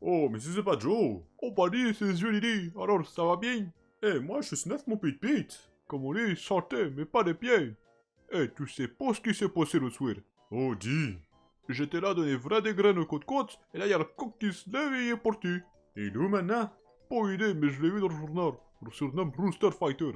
Oh, mais c'est pas Joe. Oh, bah dis, c'est les yeux Lily. Alors, ça va bien? Eh, moi, je suis Snuff, mon pit-pit. Comme on dit, santé, mais pas de pieds. Eh, tu sais pas ce qui s'est passé le soir? Oh, dis. J'étais là donner vrai des graines côte-côte, et là, y a le coq qui se lève et il est parti. Et il est où maintenant? Pas idée, mais je l'ai vu dans le journal. Le surnom Rooster Fighter.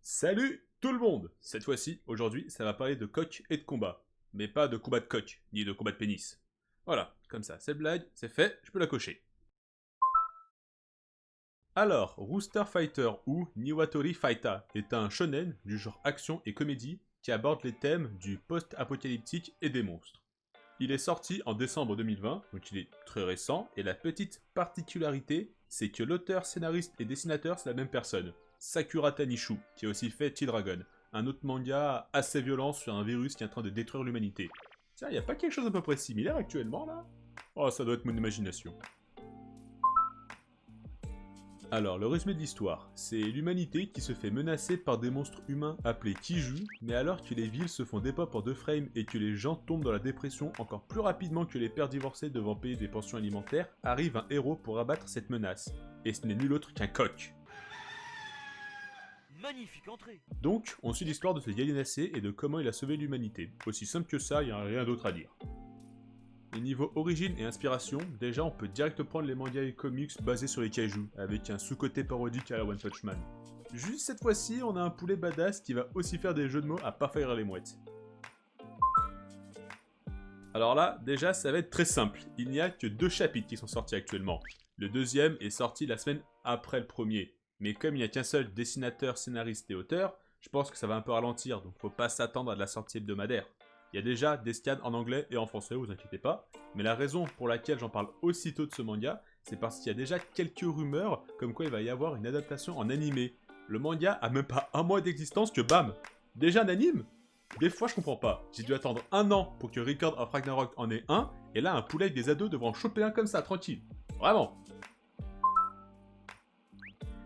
Salut tout le monde. Cette fois-ci, aujourd'hui, ça va parler de coq et de combat. Mais pas de combat de coq, ni de combat de pénis. Voilà, comme ça, cette blague, c'est fait, je peux la cocher. Alors, Rooster Fighter ou Niwatori Fighter est un shonen du genre action et comédie qui aborde les thèmes du post-apocalyptique et des monstres. Il est sorti en décembre 2020, donc il est très récent, et la petite particularité, c'est que l'auteur, scénariste et dessinateur, c'est la même personne, Sakura Tanishu, qui a aussi fait T-Dragon, un autre manga assez violent sur un virus qui est en train de détruire l'humanité. Tiens, y a pas quelque chose à peu près similaire actuellement là? Oh, ça doit être mon imagination. Alors, le résumé de l'histoire, c'est l'humanité qui se fait menacer par des monstres humains appelés Kiju, mais alors que les villes se font dépop en 2 frames et que les gens tombent dans la dépression encore plus rapidement que les pères divorcés devant payer des pensions alimentaires, arrive un héros pour abattre cette menace. Et ce n'est nul autre qu'un coq. Magnifique entrée. Donc, on suit l'histoire de ce gallinacé et de comment il a sauvé l'humanité. Aussi simple que ça, il n'y a rien d'autre à dire. Et niveau origine et inspiration, déjà on peut direct prendre les mangas et comics basés sur les kaiju, avec un sous-côté parodique à la One Punch Man. Juste cette fois-ci, on a un poulet badass qui va aussi faire des jeux de mots à pas faire les mouettes. Alors là, déjà ça va être très simple, il n'y a que 2 chapitres qui sont sortis actuellement. Le deuxième est sorti la semaine après le premier, mais comme il n'y a qu'un seul dessinateur, scénariste et auteur, je pense que ça va un peu ralentir, donc faut pas s'attendre à de la sortie hebdomadaire. Il y a déjà des scans en anglais et en français, vous inquiétez pas. Mais la raison pour laquelle j'en parle aussitôt de ce manga, c'est parce qu'il y a déjà quelques rumeurs comme quoi il va y avoir une adaptation en animé. Le manga a même pas un mois d'existence que bam! Déjà un anime? Des fois je comprends pas. J'ai dû attendre 1 an pour que Record of Ragnarok en ait un, et là un poulet avec des ados devrait en choper un comme ça, tranquille. Vraiment!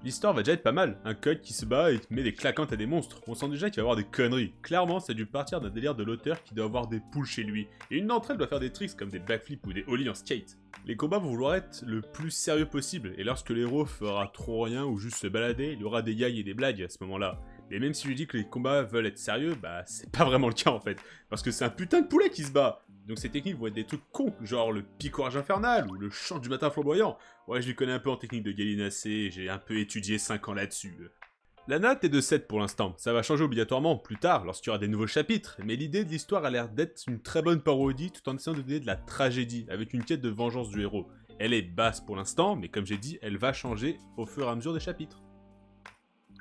L'histoire va déjà être pas mal, un coq qui se bat et qui met des claquantes à des monstres. On sent déjà qu'il va y avoir des conneries. Clairement, ça a dû partir d'un délire de l'auteur qui doit avoir des poules chez lui. Et une d'entre elles doit faire des tricks comme des backflips ou des ollies en skate. Les combats vont vouloir être le plus sérieux possible, et lorsque l'héros fera trop rien ou juste se balader, il y aura des gags et des blagues à ce moment-là. Mais même si je dis que les combats veulent être sérieux, bah c'est pas vraiment le cas en fait. Parce que c'est un putain de poulet qui se bat. Donc ces techniques vont être des trucs cons, genre le picorage infernal ou le chant du matin flamboyant. Ouais, je lui connais un peu en technique de gallinacé, j'ai un peu étudié 5 ans là-dessus. La note est de 7 pour l'instant, ça va changer obligatoirement plus tard lorsqu'il y aura des nouveaux chapitres, mais l'idée de l'histoire a l'air d'être une très bonne parodie tout en essayant de donner de la tragédie, avec une quête de vengeance du héros. Elle est basse pour l'instant, mais comme j'ai dit, elle va changer au fur et à mesure des chapitres.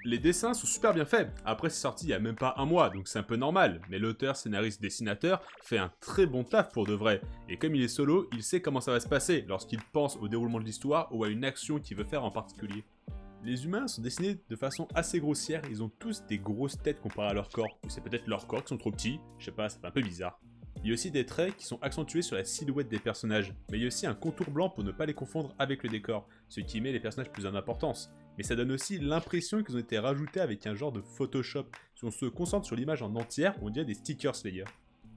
Les dessins sont super bien faits, après c'est sorti il y a même pas un mois, donc c'est un peu normal, mais l'auteur, scénariste, dessinateur fait un très bon taf pour de vrai, et comme il est solo, il sait comment ça va se passer lorsqu'il pense au déroulement de l'histoire ou à une action qu'il veut faire en particulier. Les humains sont dessinés de façon assez grossière, ils ont tous des grosses têtes comparées à leur corps, ou c'est peut-être leurs corps qui sont trop petits, je sais pas, ça fait un peu bizarre. Il y a aussi des traits qui sont accentués sur la silhouette des personnages, mais il y a aussi un contour blanc pour ne pas les confondre avec le décor, ce qui met les personnages plus en importance. Mais ça donne aussi l'impression qu'ils ont été rajoutés avec un genre de Photoshop. Si on se concentre sur l'image en entière, on dirait des stickers d'ailleurs.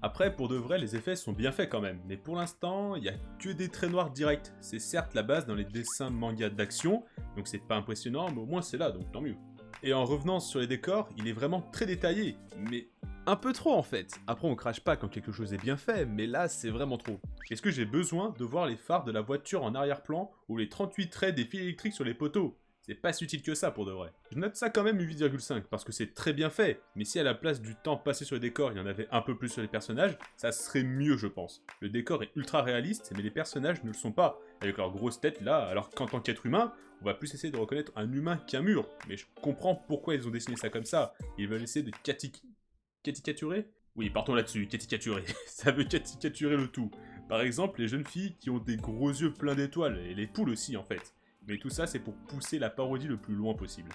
Après, pour de vrai, les effets sont bien faits quand même, mais pour l'instant, il n'y a que des traits noirs directs. C'est certes la base dans les dessins manga d'action, donc c'est pas impressionnant, mais au moins c'est là, donc tant mieux. Et en revenant sur les décors, il est vraiment très détaillé, mais un peu trop en fait. Après on crache pas quand quelque chose est bien fait, mais là c'est vraiment trop. Est-ce que j'ai besoin de voir les phares de la voiture en arrière-plan ou les 38 traits des fils électriques sur les poteaux? C'est pas si utile que ça pour de vrai. Je note ça quand même 8,5 parce que c'est très bien fait, mais si à la place du temps passé sur les décors, il y en avait un peu plus sur les personnages, ça serait mieux je pense. Le décor est ultra réaliste, mais les personnages ne le sont pas, avec leurs grosses têtes là, alors qu'en tant qu'être humain, on va plus essayer de reconnaître un humain qu'un mur. Mais je comprends pourquoi ils ont dessiné ça comme ça. Ils veulent essayer de caricaturer? Oui, partons là-dessus, caricaturer. Ça veut caricaturer le tout. Par exemple, les jeunes filles qui ont des gros yeux pleins d'étoiles, et les poules aussi en fait. Mais tout ça, c'est pour pousser la parodie le plus loin possible.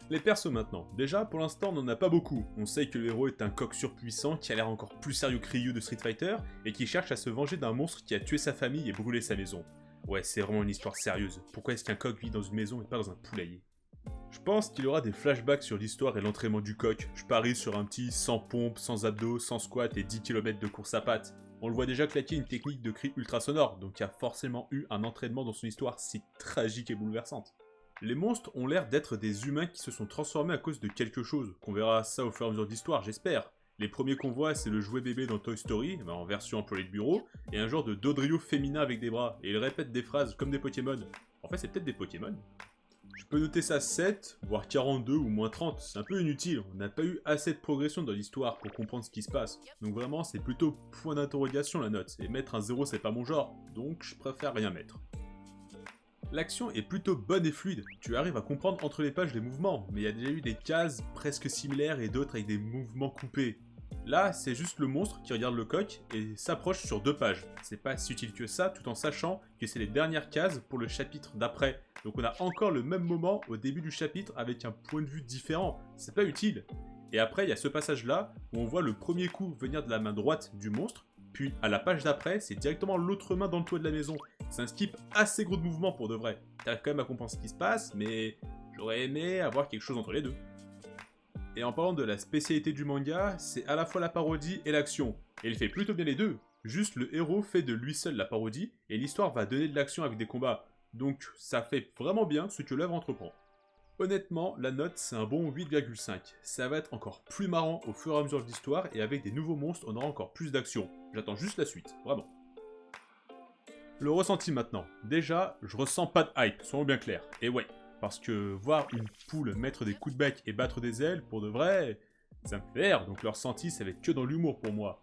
Les persos maintenant. Déjà, pour l'instant, on n'en a pas beaucoup. On sait que le héros est un coq surpuissant qui a l'air encore plus sérieux que Ryu de Street Fighter et qui cherche à se venger d'un monstre qui a tué sa famille et brûlé sa maison. Ouais, c'est vraiment une histoire sérieuse. Pourquoi est-ce qu'un coq vit dans une maison et pas dans un poulailler? Je pense qu'il y aura des flashbacks sur l'histoire et l'entraînement du coq. Je parie sur un petit sans pompe, sans abdos, sans squat et 10 km de course à pattes. On le voit déjà claquer une technique de cri ultra sonore, donc il y a forcément eu un entraînement dans son histoire si tragique et bouleversante. Les monstres ont l'air d'être des humains qui se sont transformés à cause de quelque chose, qu'on verra ça au fur et à mesure de l'histoire, j'espère. Les premiers qu'on voit, c'est le jouet bébé dans Toy Story, en version employé de bureau, et un genre de Dodrio féminin avec des bras, et il répète des phrases comme des Pokémon. En fait, c'est peut-être des Pokémon. Je peux noter ça 7, voire 42 ou moins 30, c'est un peu inutile, on n'a pas eu assez de progression dans l'histoire pour comprendre ce qui se passe. Donc vraiment, c'est plutôt point d'interrogation la note, et mettre un 0 c'est pas mon genre, donc je préfère rien mettre. L'action est plutôt bonne et fluide, tu arrives à comprendre entre les pages les mouvements, mais il y a déjà eu des cases presque similaires et d'autres avec des mouvements coupés. Là, c'est juste le monstre qui regarde le coq et s'approche sur 2 pages. C'est pas si utile que ça, tout en sachant que c'est les dernières cases pour le chapitre d'après. Donc on a encore le même moment au début du chapitre avec un point de vue différent. C'est pas utile. Et après, il y a ce passage-là où on voit le premier coup venir de la main droite du monstre, puis à la page d'après, c'est directement l'autre main dans le toit de la maison. C'est un skip assez gros de mouvement pour de vrai. T'arrives quand même à comprendre ce qui se passe, mais j'aurais aimé avoir quelque chose entre les deux. Et en parlant de la spécialité du manga, c'est à la fois la parodie et l'action. Et il fait plutôt bien les deux. Juste le héros fait de lui seul la parodie, et l'histoire va donner de l'action avec des combats. Donc ça fait vraiment bien ce que l'œuvre entreprend. Honnêtement, la note c'est un bon 8,5. Ça va être encore plus marrant au fur et à mesure de l'histoire, et avec des nouveaux monstres, on aura encore plus d'action. J'attends juste la suite, vraiment. Le ressenti maintenant. Déjà, je ressens pas de hype, soyons bien clairs. Et ouais. Parce que voir une poule mettre des coups de bec et battre des ailes, pour de vrai, ça me fait rire, donc leur ressenti, ça va être que dans l'humour pour moi.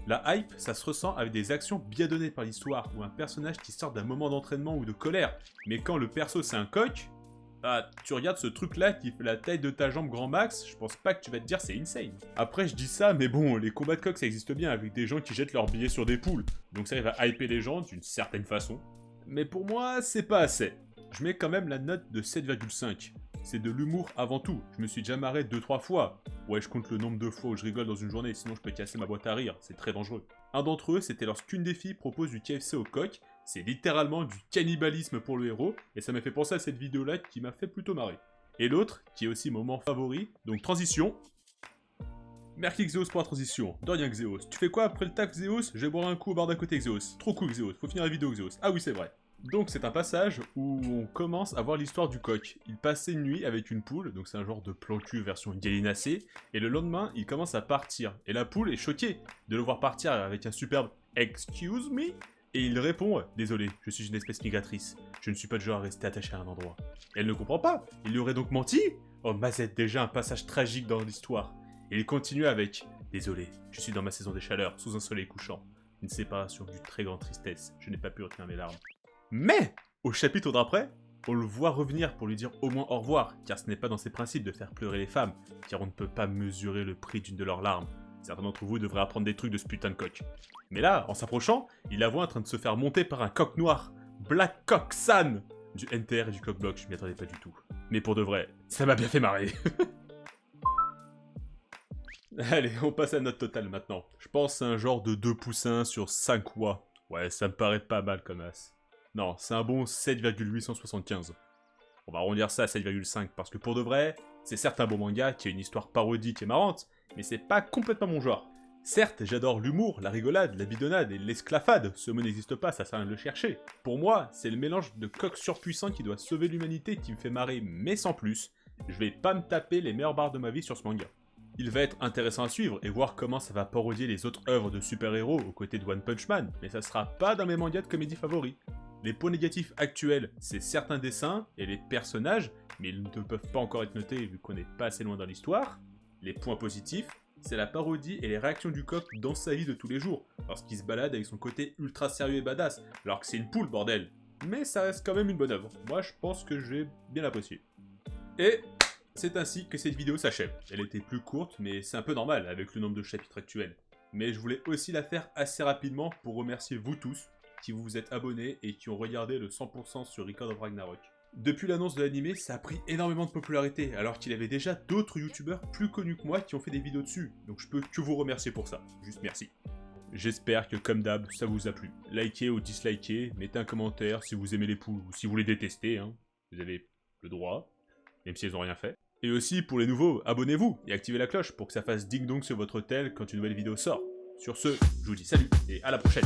La hype, ça se ressent avec des actions bien données par l'histoire, ou un personnage qui sort d'un moment d'entraînement ou de colère. Mais quand le perso c'est un coq, bah tu regardes ce truc là qui fait la taille de ta jambe grand max, je pense pas que tu vas te dire c'est insane. Après je dis ça, mais bon, les combats de coq ça existe bien avec des gens qui jettent leurs billets sur des poules, donc ça arrive à hyper les gens d'une certaine façon. Mais pour moi, c'est pas assez. Je mets quand même la note de 7,5. C'est de l'humour avant tout. Je me suis déjà marré 2-3 fois. Ouais, je compte le nombre de fois où je rigole dans une journée, sinon je peux casser ma boîte à rire, c'est très dangereux. Un d'entre eux, c'était lorsqu'une des filles propose du KFC au coq. C'est littéralement du cannibalisme pour le héros, et ça m'a fait penser à cette vidéo-là qui m'a fait plutôt marrer. Et l'autre, qui est aussi mon moment favori, donc transition. Merci Xeos pour la transition. De rien Xeos. Tu fais quoi après le taf Xeos? Je vais boire un coup au bar d'à côté Xeos. Trop cool Xeos, faut finir la vidéo Xeos. Ah oui c'est vrai. Donc c'est un passage où on commence à voir l'histoire du coq. Il passait une nuit avec une poule, donc c'est un genre de plan cul version gallinacée, et le lendemain il commence à partir. Et la poule est choquée de le voir partir avec un superbe « Excuse me ?» Et il répond « Désolé, je suis une espèce migratrice, je ne suis pas du genre à rester attaché à un endroit. » Elle ne comprend pas, il lui aurait donc menti? Oh mazette, déjà un passage tragique dans l'histoire. Et il continue avec « Désolé, je suis dans ma saison des chaleurs, sous un soleil couchant. Une séparation d'une très grande tristesse, je n'ai pas pu retenir mes larmes. » Mais, au chapitre d'après, on le voit revenir pour lui dire au moins au revoir, car ce n'est pas dans ses principes de faire pleurer les femmes, car on ne peut pas mesurer le prix d'une de leurs larmes. Certains d'entre vous devraient apprendre des trucs de ce putain de coq. Mais là, en s'approchant, il la voit en train de se faire monter par un coq noir. Black Cock San du NTR et du Cockblock, je m'y attendais pas du tout. Mais pour de vrai, ça m'a bien fait marrer. Allez, on passe à la note totale maintenant. Je pense à un genre de 2 poussins sur 5 watts. Ouais, ça me paraît pas mal comme as. Non, c'est un bon 7,875. On va arrondir ça à 7,5 parce que pour de vrai, c'est certes un bon manga qui a une histoire parodique et marrante, mais c'est pas complètement mon genre. Certes, j'adore l'humour, la rigolade, la bidonnade et l'esclafade, ce mot n'existe pas, ça sert à rien de le chercher. Pour moi, c'est le mélange de coq surpuissant qui doit sauver l'humanité qui me fait marrer, mais sans plus. Je vais pas me taper les meilleures barres de ma vie sur ce manga. Il va être intéressant à suivre et voir comment ça va parodier les autres œuvres de super-héros aux côtés de One Punch Man, mais ça sera pas dans mes mangas de comédie favoris. Les points négatifs actuels, c'est certains dessins et les personnages, mais ils ne peuvent pas encore être notés vu qu'on n'est pas assez loin dans l'histoire. Les points positifs, c'est la parodie et les réactions du coq dans sa vie de tous les jours, parce qu'il se balade avec son côté ultra sérieux et badass, alors que c'est une poule bordel. Mais ça reste quand même une bonne œuvre, moi je pense que j'ai bien apprécié. Et c'est ainsi que cette vidéo s'achève. Elle était plus courte, mais c'est un peu normal avec le nombre de chapitres actuels. Mais je voulais aussi la faire assez rapidement pour remercier vous tous, qui vous êtes abonnés et qui ont regardé le 100% sur Record of Ragnarok. Depuis l'annonce de l'anime, ça a pris énormément de popularité, alors qu'il y avait déjà d'autres youtubeurs plus connus que moi qui ont fait des vidéos dessus, donc je peux que vous remercier pour ça, juste merci. J'espère que comme d'hab, ça vous a plu. Likez ou dislikez, mettez un commentaire si vous aimez les poules ou si vous les détestez, hein. Vous avez le droit. même si elles ont rien fait. Et aussi, pour les nouveaux, abonnez-vous et activez la cloche pour que ça fasse ding-dong sur votre tel quand une nouvelle vidéo sort. Sur ce, je vous dis salut et à la prochaine.